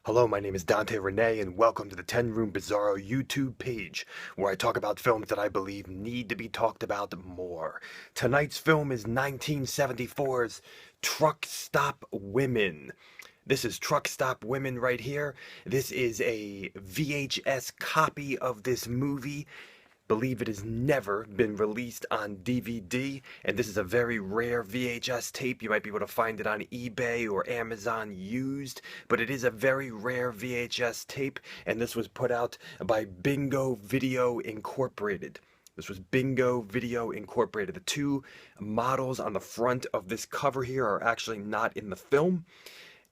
Hello, my name is Dante Renee, and welcome to the 10 Room Bizarro YouTube page, where I talk about films that I believe need to be talked about more. Tonight's film is 1974's Truck Stop Women. This is Truck Stop Women right here. This is a VHS copy of this movie. Believe it has never been released on DVD, and this is a very rare VHS tape. You might be able to find it on eBay or Amazon used, but it is a very rare VHS tape, and this was put out by Bingo Video Incorporated. This was Bingo Video Incorporated. The two models on the front of this cover here are actually not in the film.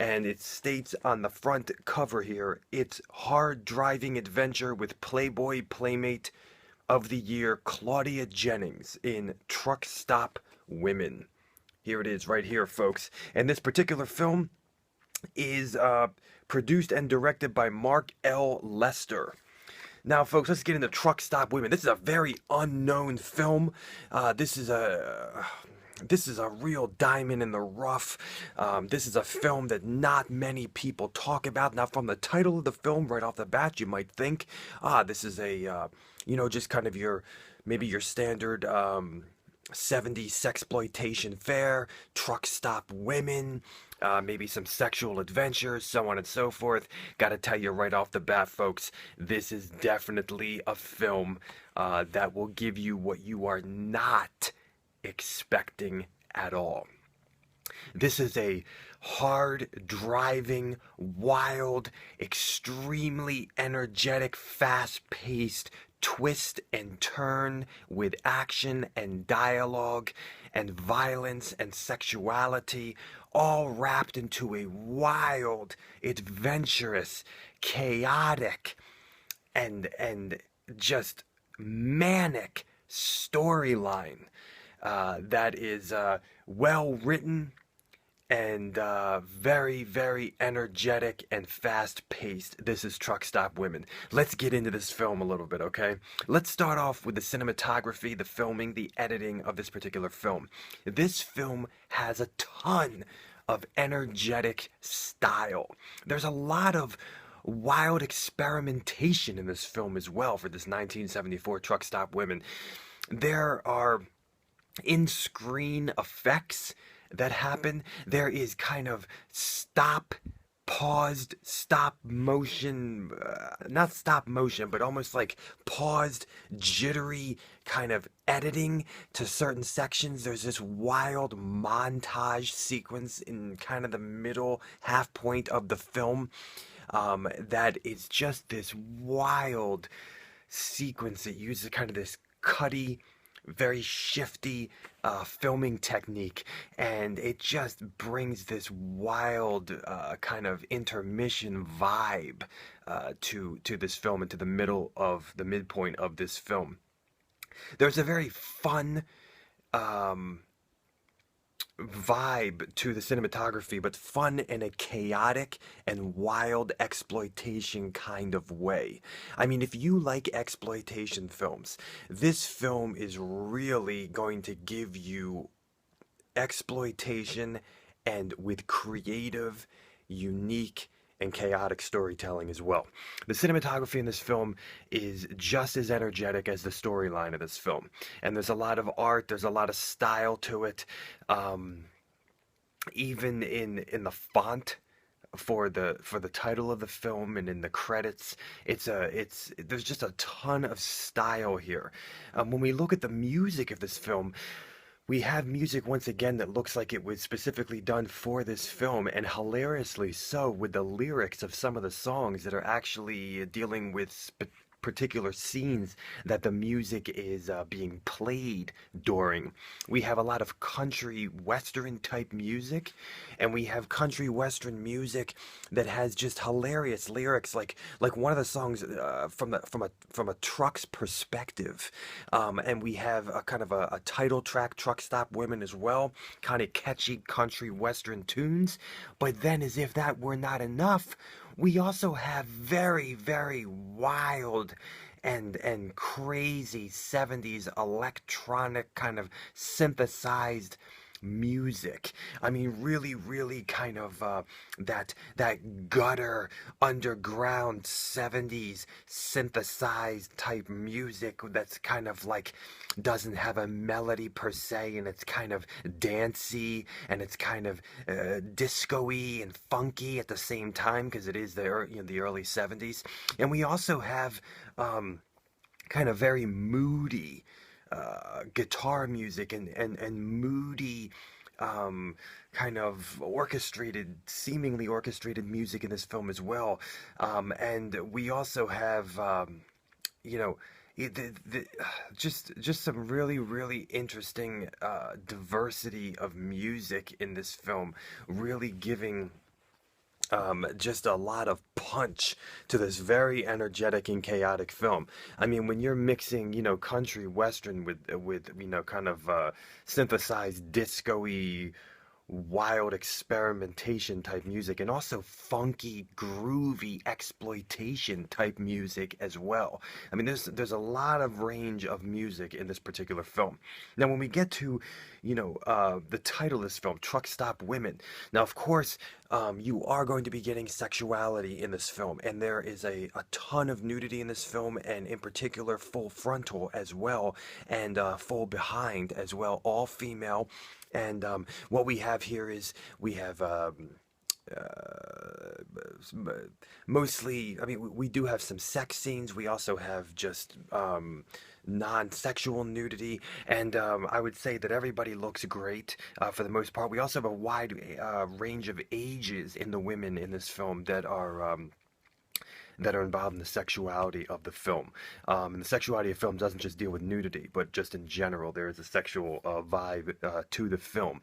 And it states on the front cover here, it's hard driving adventure with Playboy Playmate of the Year Claudia Jennings in Truck Stop Women. Here it is right here, folks. And this particular film is produced and directed by Mark L. Lester. Now, folks, let's get into Truck Stop Women. This is a very unknown film. This is a real diamond in the rough. This is a film that not many people talk about. Now, from the title of the film, right off the bat, you might think, this is just kind of maybe your standard 70s sexploitation fare, truck stop women, maybe some sexual adventures, so on and so forth. Gotta tell you right off the bat, folks, this is definitely a film that will give you what you are not expecting at all. This is a hard driving, wild, extremely energetic, fast paced twist and turn with action and dialogue and violence and sexuality, all wrapped into a wild, adventurous, chaotic, and just manic storyline that is well written and very, very energetic and fast paced. This is Truck Stop Women. Let's get into this film a little bit, okay? Let's start off with the cinematography, the filming, the editing of this particular film. This film has a ton of energetic style. There's a lot of wild experimentation in this film as well for this 1974 Truck Stop Women. There are in-screen effects that happen. There is kind of paused, stop motion, not stop motion, but almost like paused, jittery kind of editing to certain sections. There's this wild montage sequence in kind of the middle half point of the film that is just this wild sequence that uses kind of this cutty, very shifty filming technique, and it just brings this wild kind of intermission vibe to this film and to the midpoint of this film. There's a very fun vibe to the cinematography, but fun in a chaotic and wild exploitation kind of way. I mean, if you like exploitation films, this film is really going to give you exploitation and with creative, unique, and chaotic storytelling as well. The cinematography in this film is just as energetic as the storyline of this film. And there's a lot of art, there's a lot of style to it. Even in the font for the title of the film and in the credits, there's just a ton of style here. When we look at the music of this film, we have music once again that looks like it was specifically done for this film, and hilariously so, with the lyrics of some of the songs that are actually dealing with particular scenes that the music is being played during. We have a lot of country western type music, and we have country western music that has just hilarious lyrics, like one of the songs from a truck's perspective, and we have a kind of a title track, Truck Stop Women, as well, kind of catchy country western tunes. But then, as if that were not enough, we also have very, very wild and crazy 70s electronic kind of synthesized music. I mean, really, really kind of that gutter underground 70s synthesized type music that's kind of like doesn't have a melody per se, and it's kind of dancey and it's kind of disco-y and funky at the same time because it is the early 70s. And we also have kind of very moody guitar music and moody kind of seemingly orchestrated music in this film as well. And we also have, you know, just some really really interesting diversity of music in this film, really giving just a lot of punch to this very energetic and chaotic film. I mean, when you're mixing, country western with kind of synthesized disco-y wild experimentation type music, and also funky groovy exploitation type music as well. I mean, there's a lot of range of music in this particular film. Now when we get to the title of this film, Truck Stop Women, now of course you are going to be getting sexuality in this film, and there is a ton of nudity in this film, and in particular full frontal as well, and full behind as well, all female. And what we have here is we have mostly, I mean, we do have some sex scenes. We also have just non-sexual nudity, and I would say that everybody looks great for the most part. We also have a wide range of ages in the women in this film that are involved in the sexuality of the film. And the sexuality of film doesn't just deal with nudity, but just in general, there is a sexual vibe to the film.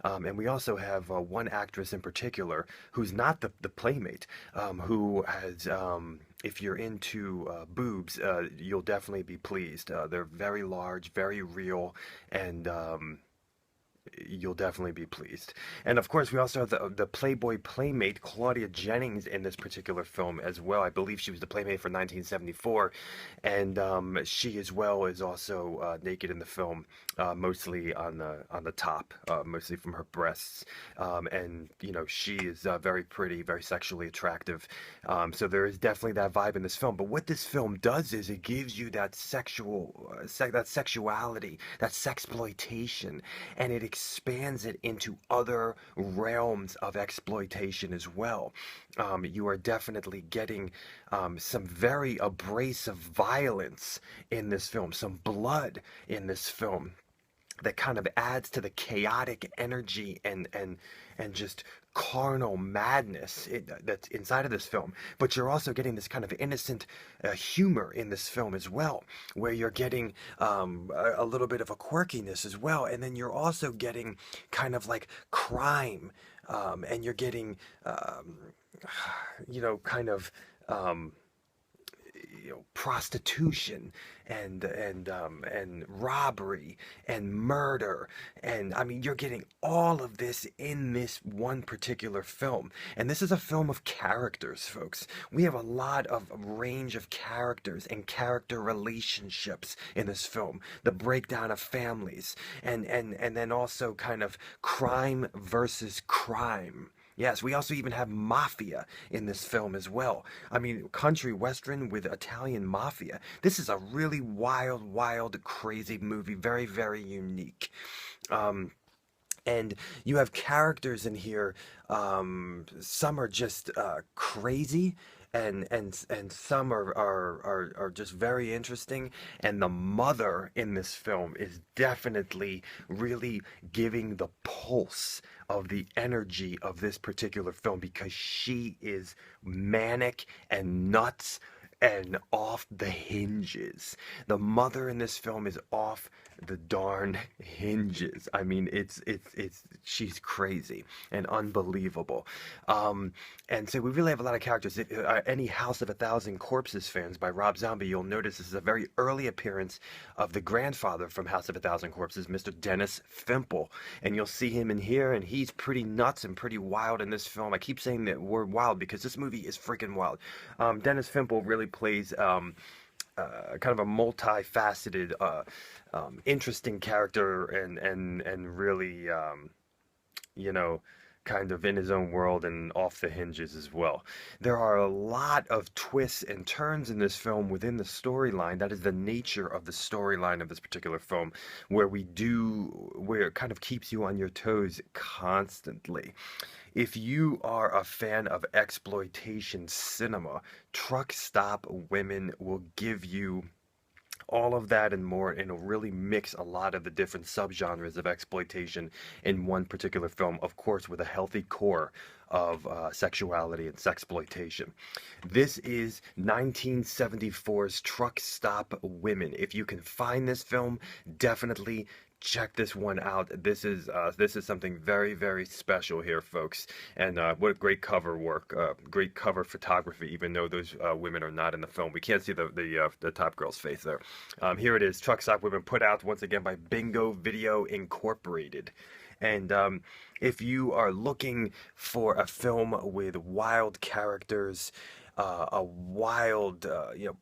And we also have one actress in particular who's not the playmate, who has. If you're into boobs, you'll definitely be pleased. They're very large, very real, and you'll definitely be pleased. And of course, we also have the Playboy playmate Claudia Jennings in this particular film as well. I believe she was the playmate for 1974, and she as well is also naked in the film, mostly on the top, mostly from her breasts. And she is very pretty, very sexually attractive. So there is definitely that vibe in this film. But what this film does is it gives you that that sexuality, that sexploitation, and it expands it into other realms of exploitation as well. You are definitely getting some very abrasive violence in this film, some blood in this film that kind of adds to the chaotic energy and just carnal madness that's inside of this film. But you're also getting this kind of innocent humor in this film as well, where you're getting a little bit of a quirkiness as well, and then you're also getting kind of like crime, and you're getting kind of prostitution and robbery and murder, and I mean, you're getting all of this in this one particular film. And this is a film of characters, folks. We have a lot of range of characters and character relationships in this film, the breakdown of families, and then also kind of crime versus crime. Yes, we also even have mafia in this film as well. I mean, country western with Italian mafia. This is a really wild, wild, crazy movie. Very, very unique. And you have characters in here. Some are just crazy, and some are just very interesting. And the mother in this film is definitely really giving the pulse of the energy of this particular film, because she is manic and nuts and off the hinges. The mother in this film is off the darn hinges. I mean, it's she's crazy and unbelievable. And so we really have a lot of characters. If, any House of a Thousand Corpses fans by Rob Zombie, you'll notice this is a very early appearance of the grandfather from House of a Thousand Corpses, Mr. Dennis Fimple. And you'll see him in here, and he's pretty nuts and pretty wild in this film. I keep saying that word wild because this movie is freaking wild. Dennis Fimple really plays kind of a multifaceted, interesting character, and really, you know, kind of in his own world and off the hinges as well. There are a lot of twists and turns in this film within the storyline. That is the nature of the storyline of this particular film, where it kind of keeps you on your toes constantly. If you are a fan of exploitation cinema, Truck Stop Women will give you all of that and more, and it'll really mix a lot of the different subgenres of exploitation in one particular film, of course, with a healthy core of sexuality and sexploitation. This is 1974's Truck Stop Women. If you can find this film, definitely check this one out. This is something very, very special here, folks. And what a great cover work, great cover photography. Even though those women are not in the film, we can't see the top girl's face there. Here it is, Truck Stop Women, put out once again by Bingo Video Incorporated. And if you are looking for a film with wild characters, a wild,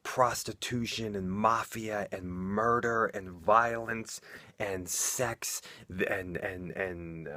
prostitution and mafia and murder and violence and sex and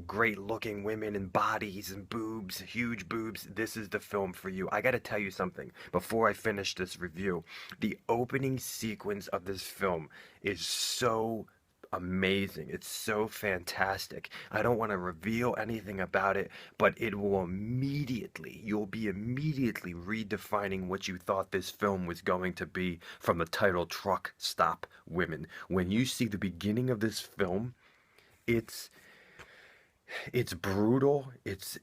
great looking women and bodies and boobs, huge boobs, this is the film for you. I got to tell you something before I finish this review. The opening sequence of this film is so amazing. It's so fantastic. I don't want to reveal anything about it, but you'll be immediately redefining what you thought this film was going to be from the title Truck Stop Women. When you see the beginning of this film, it's it's brutal. It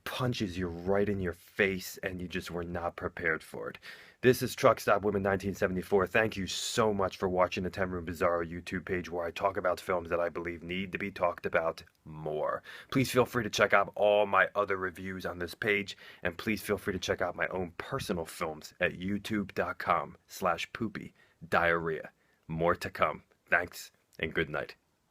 punches you right in your face, and you just were not prepared for it. This is Truck Stop Women 1974. Thank you so much for watching the 10 Room Bizarro YouTube page, where I talk about films that I believe need to be talked about more. Please feel free to check out all my other reviews on this page, and please feel free to check out my own personal films at youtube.com/poopy diarrhea. More to come. Thanks, and good night.